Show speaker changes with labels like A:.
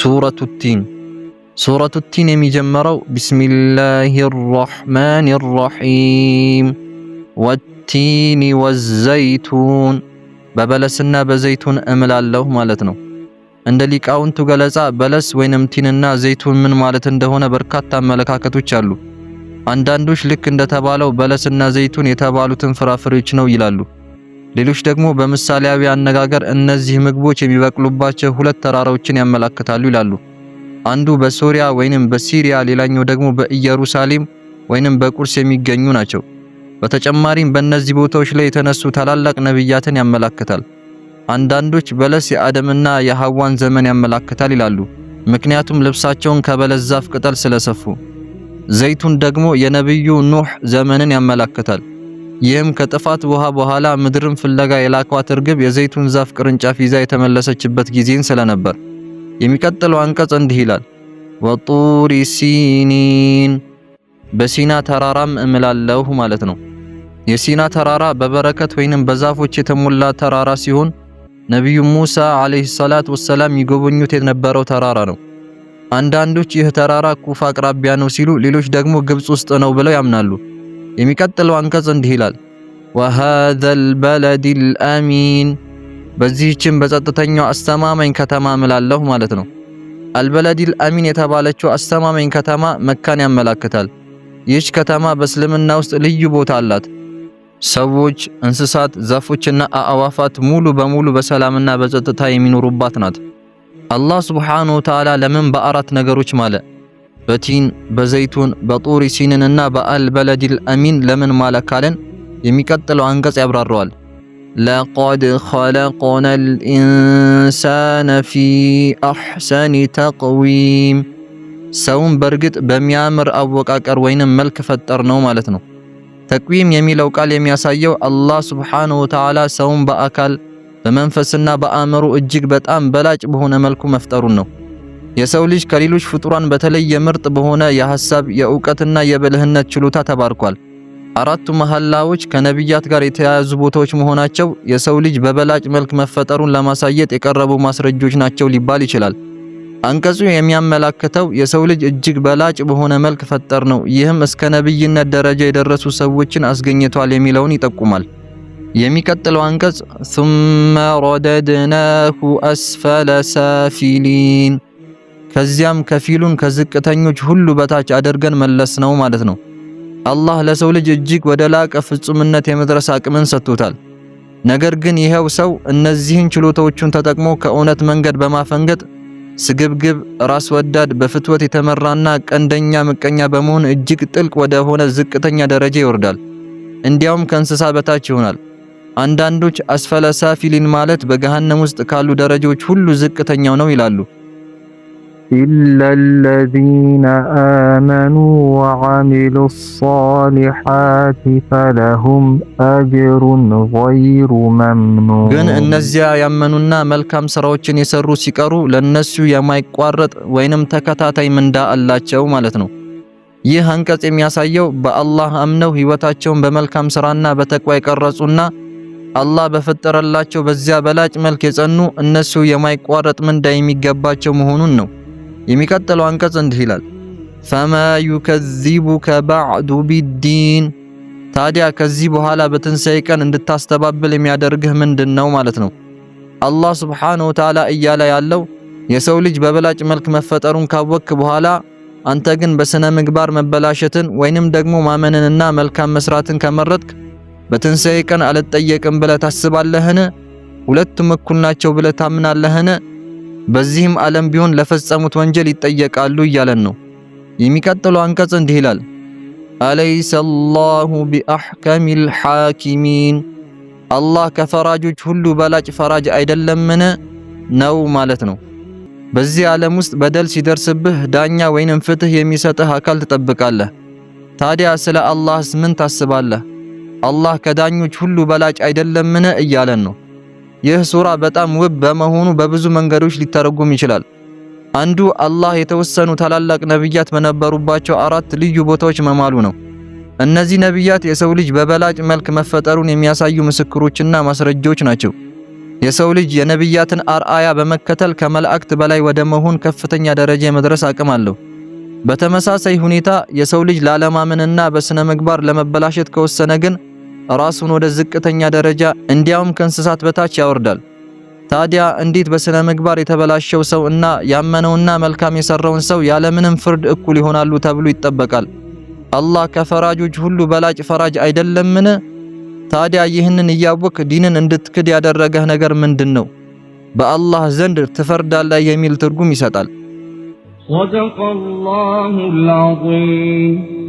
A: ሱረቱ ቲን። ሱረቱ ቲን የሚጀምረው ቢስሚላሂር ረሕማኒር ረሒም ወቲኒ ወዘይቱን፣ በበለስና በዘይቱን እምላለሁ ማለት ነው። እንደ ሊቃውንቱ ገለጻ በለስ ወይንም ቲንና ዘይቱን ምን ማለት እንደሆነ በርካታ አመለካከቶች አሉ። አንዳንዶች ልክ እንደተባለው በለስና ዘይቱን የተባሉትን ፍራፍሬዎች ነው ይላሉ። ሌሎች ደግሞ በምሳሌያዊ አነጋገር እነዚህ ምግቦች የሚበቅሉባቸው ሁለት ተራራዎችን ያመላክታሉ ይላሉ። አንዱ በሶሪያ ወይንም በሲሪያ፣ ሌላኛው ደግሞ በኢየሩሳሌም ወይንም በቁርስ የሚገኙ ናቸው። በተጨማሪም በእነዚህ ቦታዎች ላይ የተነሱ ታላላቅ ነብያትን ያመላክታል። አንዳንዶች በለስ የአደምና የሐዋን ዘመን ያመላክታል ይላሉ፣ ምክንያቱም ልብሳቸውን ከበለስ ዛፍ ቅጠል ስለሰፉ። ዘይቱን ደግሞ የነብዩ ኑህ ዘመንን ያመላክታል። ይህም ከጥፋት ውሃ በኋላ ምድርን ፍለጋ የላኳት እርግብ የዘይቱን ዛፍ ቅርንጫፍ ይዛ የተመለሰችበት ጊዜን ስለነበር። የሚቀጥለው አንቀጽ እንዲህ ይላል፣ ወጡሪ ሲኒን፣ በሲና ተራራም እምላለሁ ማለት ነው። የሲና ተራራ በበረከት ወይንም በዛፎች የተሞላ ተራራ ሲሆን ነብዩ ሙሳ አለይሂ ሰላቱ ወሰላም ይጎበኙት የነበረው ተራራ ነው። አንዳንዶች ይህ ተራራ ኩፋ አቅራቢያ ነው ሲሉ፣ ሌሎች ደግሞ ግብጽ ውስጥ ነው ብለው ያምናሉ። የሚቀጥለው አንቀጽ እንዲህ ይላል፣ ወሃዘል በለዲል አሚን፣ በዚህችም በጸጥተኛው አስተማማኝ ከተማ እምላለሁ ማለት ነው። አልበለዲል አሚን የተባለችው አስተማማኝ ከተማ መካን ያመላክታል። ይህች ከተማ በእስልምና ውስጥ ልዩ ቦታ አላት። ሰዎች፣ እንስሳት፣ ዛፎችና አዕዋፋት ሙሉ በሙሉ በሰላምና በጸጥታ የሚኖሩባት ናት። አላህ ሱብሓነሁ ወተዓላ ለምን በአራት ነገሮች ማለ? በቲን፣ በዘይቱን፣ በጡሪ ሲኒንና በአልበለዲል አሚን ለምን ማለ ካለን የሚቀጥለው አንቀጽ ያብራራዋል። ለቀድ ኸለቅነል ኢንሳነ ፊ አሕሰኒ ተቅዊም፣ ሰውን በእርግጥ በሚያምር አወቃቀር ወይንም መልክ ፈጠር ነው ማለት ነው። ተቅዊም የሚለው ቃል የሚያሳየው አላህ ሱብሓነሁ ወተዓላ ሰውን በአካል በመንፈስና በአእምሮ እጅግ በጣም በላጭ በሆነ መልኩ መፍጠሩን ነው። የሰው ልጅ ከሌሎች ፍጡራን በተለየ ምርጥ በሆነ የሐሳብ የእውቀትና የብልህነት ችሎታ ተባርኳል። አራቱ መሐላዎች ከነቢያት ጋር የተያያዙ ቦታዎች መሆናቸው የሰው ልጅ በበላጭ መልክ መፈጠሩን ለማሳየት የቀረቡ ማስረጃዎች ናቸው ሊባል ይችላል። አንቀጹ የሚያመላክተው የሰው ልጅ እጅግ በላጭ በሆነ መልክ ፈጠር ነው፣ ይህም እስከ ነብይነት ደረጃ የደረሱ ሰዎችን አስገኝቷል የሚለውን ይጠቁማል። የሚቀጥለው አንቀጽ ثم رددناه أسفل سافلين፣ ከዚያም ከፊሉን ከዝቅተኞች ሁሉ በታች አድርገን መለስ ነው ማለት ነው። አላህ ለሰው ልጅ እጅግ ወደ ላቀ ፍጹምነት የመድረስ አቅምን ሰጥቶታል። ነገር ግን ይሄው ሰው እነዚህን ችሎታዎቹን ተጠቅሞ ከእውነት መንገድ በማፈንገጥ ስግብግብ፣ ራስ ወዳድ፣ በፍትወት የተመራና ቀንደኛ ምቀኛ በመሆን እጅግ ጥልቅ ወደ ሆነ ዝቅተኛ ደረጃ ይወርዳል። እንዲያውም ከእንስሳ በታች ይሆናል። አንዳንዶች አስፈለ ሳፊሊን ማለት በገሃነም ውስጥ ካሉ ደረጃዎች ሁሉ ዝቅተኛው ነው ይላሉ።
B: إلا الذين آمنوا وعملوا الصالحات فلهم أجر غير ممنون።
A: ግን እነዚያ ያመኑና መልካም ስራዎችን የሰሩ ሲቀሩ ለነሱ የማይቋረጥ ወይንም ተከታታይ ምንዳ አላቸው ማለት ነው። ይህ አንቀጽ የሚያሳየው በአላህ አምነው ህይወታቸውን በመልካም ስራና በተቅዋ የቀረጹና አላህ በፈጠረላቸው በዚያ በላጭ መልክ የጸኑ እነሱ የማይቋረጥ ምንዳ የሚገባቸው መሆኑን ነው። የሚቀጥለው አንቀጽ እንዲህ ይላል፣ ፈማ ዩከዚቡከ ባዕዱ ቢዲን፣ ታዲያ ከዚህ በኋላ በትንሣኤ ቀን እንድታስተባብል የሚያደርግህ ምንድን ነው ማለት ነው። አላህ ሱብሓነሁ ወተዓላ እያለ ያለው የሰው ልጅ በበላጭ መልክ መፈጠሩን ካወቅክ በኋላ አንተ ግን በስነ ምግባር መበላሸትን ወይንም ደግሞ ማመንንና መልካም መስራትን ከመረጥክ በትንሣኤ ቀን አልጠየቅም ብለህ ታስባለህን? ሁለቱም እኩል ናቸው ብለህ ታምናለህን? በዚህም ዓለም ቢሆን ለፈጸሙት ወንጀል ይጠየቃሉ እያለን ነው። የሚቀጥለው አንቀጽ እንዲህ ይላል፣ አለይሰ አላሁ ቢአሕከሚል ሓኪሚን፣ አላህ ከፈራጆች ሁሉ በላጭ ፈራጅ አይደለምን? ነው ማለት ነው። በዚህ ዓለም ውስጥ በደል ሲደርስብህ ዳኛ ወይንም ፍትህ የሚሰጥህ አካል ትጠብቃለህ። ታዲያ ስለ አላህስ ምን ታስባለህ? አላህ ከዳኞች ሁሉ በላጭ አይደለምን? እያለን ነው። ይህ ሱራ በጣም ውብ በመሆኑ በብዙ መንገዶች ሊተረጎም ይችላል። አንዱ አላህ የተወሰኑ ታላላቅ ነብያት በነበሩባቸው አራት ልዩ ቦታዎች መማሉ ነው። እነዚህ ነብያት የሰው ልጅ በበላጭ መልክ መፈጠሩን የሚያሳዩ ምስክሮችና ማስረጃዎች ናቸው። የሰው ልጅ የነብያትን አርአያ በመከተል ከመላእክት በላይ ወደ መሆን ከፍተኛ ደረጃ የመድረስ አቅም አለው። በተመሳሳይ ሁኔታ የሰው ልጅ ላለማመንና በስነ ምግባር ለመበላሸት ከወሰነ ግን ራሱን ወደ ዝቅተኛ ደረጃ እንዲያውም ከእንስሳት በታች ያወርዳል። ታዲያ እንዴት በስነ ምግባር የተበላሸው ሰው እና ያመነውና መልካም የሰራውን ሰው ያለምንም ፍርድ እኩል ይሆናሉ ተብሎ ይጠበቃል? አላህ ከፈራጆች ሁሉ በላጭ ፈራጅ አይደለምን? ታዲያ ይህንን እያወቅ ዲንን እንድትክድ ያደረገህ ነገር ምንድነው? በአላህ ዘንድ ትፈርዳለህ የሚል ትርጉም ይሰጣል።
C: صدق الله العظيم